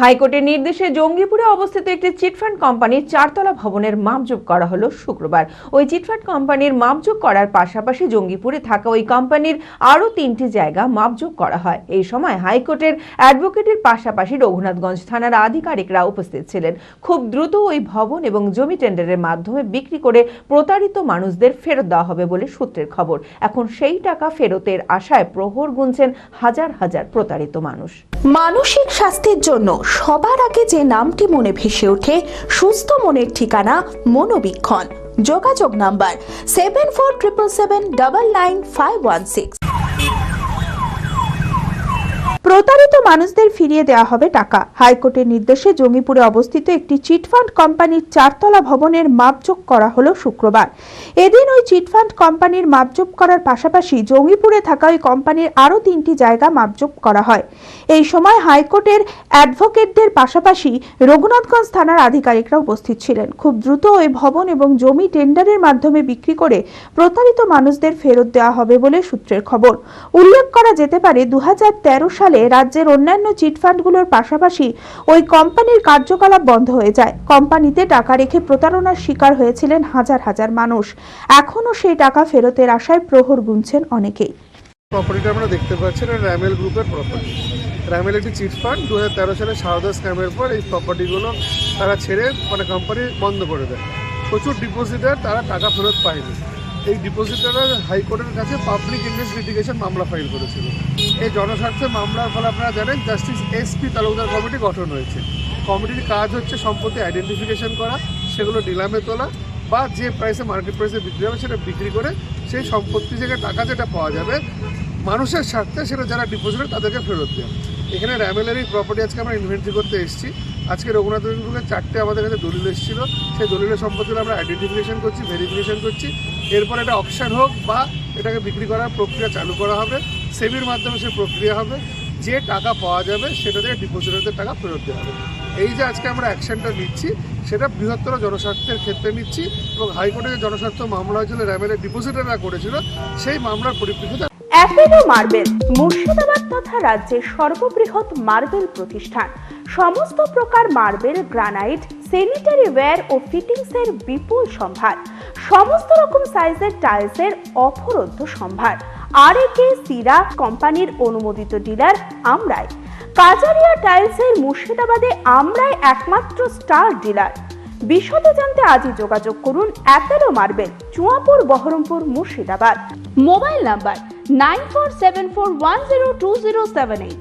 হাইকোর্টের নির্দেশে জঙ্গিপুরে অবস্থিত একটি চিটফান্ড কোম্পানির 4তলা ভবনের মাপজোক করা হলো শুক্রবার। ওই চিটফান্ড কোম্পানির মাপজোক করার পাশাপাশি জঙ্গিপুরে থাকা ওই কোম্পানির আরও 3টি জায়গা মাপজোক করা হয়। এই সময় হাইকোর্টের অ্যাডভোকেটের পাশাপাশি রঘুনাথগঞ্জ থানার আধিকারিকরা উপস্থিত ছিলেন। খুব দ্রুত ওই ভবন এবং জমি টেন্ডারের মাধ্যমে বিক্রি করে প্রতারিত মানুষদের ফেরত দেওয়া হবে বলে সূত্রের খবর। এখন সেই টাকা ফেরতের আশায় প্রহর গুনছেন হাজার হাজার প্রতারিত মানুষ। মানসিক স্বাস্থ্যের জন্য সবার আগে যে নামটি মনে ভেসে ওঠে, সুস্থ মনের ঠিকানা মনোবীক্ষণ। যোগাযোগ নাম্বার 7477799516। প্রতারিত মানুষদের ফিরিয়ে দেওয়া হবে টাকা। হাইকোর্টের নির্দেশে জঙ্গিপুরে অবস্থিত একটি চিটফান্ড কোম্পানির 4তলা ভবনের মাপজোক করা হলো শুক্রবার। এদিন ওই চিটফান্ড কোম্পানির মাপজোক করার পাশাপাশি জঙ্গিপুরে থাকা ওই কোম্পানির আরও 3টি জায়গা মাপজোক করা হয়। এই সময় হাইকোর্টের অ্যাডভোকেটদের পাশাপাশি রঘুনাথগঞ্জ থানার আধিকারিকরা উপস্থিত ছিলেন। খুব দ্রুত ওই ভবন এবং জমি টেন্ডারের মাধ্যমে বিক্রি করে প্রতারিত মানুষদের ফেরত দেওয়া হবে বলে সূত্রের খবর। উল্লেখ করা যেতে পারে 2013 সালে রাজ্যের অন্যান্য চিটফান্ডগুলোর পাশাপাশি ওই কোম্পানির কার্যকলাপ বন্ধ হয়ে যায়। কোম্পানিতে টাকা রেখে প্রতারণার শিকার হয়েছিলেন হাজার হাজার মানুষ। এখনো সেই টাকা ফেরতের আশায় প্রহর গুনছেন অনেকেই। প্রপার্টিটা আমরা দেখতে পাচ্ছি র্যামেল গ্রুপের প্রপার্টি। র্যামেল একটি চিটফান্ড 2013 সালে সারদা স্ক্যামের পর এই প্রপার্টিগুলো তারা ছেড়ে কোম্পানি বন্ধ করে দেয়। প্রচুর ডিপোজিটার তারা টাকা ফেরত পায়নি। এই ডিপোজিটাররা হাইকোর্টের কাছে পাবলিক ইন্টারেস্ট লিটিগেশন মামলা ফাইল করেছিল। এই জনস্বার্থে মামলার ফলে আপনারা জানেন জাস্টিস SP তালুকদার কমিটি গঠন হয়েছে। কমিটির কাজ হচ্ছে সম্পত্তি আইডেন্টিফিকেশন করা, সেগুলো নিলামে তোলা বা যে প্রাইসে মার্কেট প্রাইসে বিক্রি হবে সেটা বিক্রি করে সেই সম্পত্তি থেকে টাকা যেটা পাওয়া যাবে মানুষের স্বার্থে সেটা যারা ডিপোজিটার তাদেরকে ফেরত দেওয়া। এখানে র্যামেলের এই প্রপার্টি আজকে আমরা ইনভেন্টরি করতে এসেছি। আজকে রঘুনাথগঞ্জের 4টে আমাদের কাছে দলিল এসেছিলো। সেই দলিলের সম্পত্তিগুলো আমরা আইডেন্টিফিকেশন করছি, ভেরিফিকেশন করছি। এরপর এটা অকশন হোক বা এটাকে বিক্রি করার প্রক্রিয়া চালু করা হবে। সেবির মাধ্যমে সে প্রক্রিয়া হবে, যে টাকা পাওয়া যাবে সেটা থেকে ডিপোজিটারদের টাকা ফেরত দেওয়া হবে। এই যে আজকে আমরা অ্যাকশনটা নিচ্ছি সেটা বৃহত্তর জনস্বার্থের ক্ষেত্রে নিচ্ছি এবং হাইকোর্টে যে জনস্বার্থ মামলা হয়েছিল র্যামেলের ডিপোজিটাররা করেছিল সেই মামলার পরিপ্রেক্ষিতে অ্যাপেলো মার্বেল মুর্শিদাবাদ তথা রাজ্যের সর্ববৃহৎ মার্বেল প্রতিষ্ঠান। সমস্ত প্রকার মার্বেল, গ্রানাইট, স্যানিটারি ওয়্যার ও ফিটিংসের বিপুল সম্ভার। সমস্ত রকম সাইজের টাইলসের অফুরন্ত সম্ভার। RAK সিরা কোম্পানির অনুমোদিত ডিলার আমরাই। কাজারিয়া টাইলসের মুর্শিদাবাদে আমরাই একমাত্র স্টার ডিলার। বিশদে জানতে আজই যোগাযোগ করুন Apollo marble, Chuapur, Baharampur, Murshidabad. Mobile number 9474102078।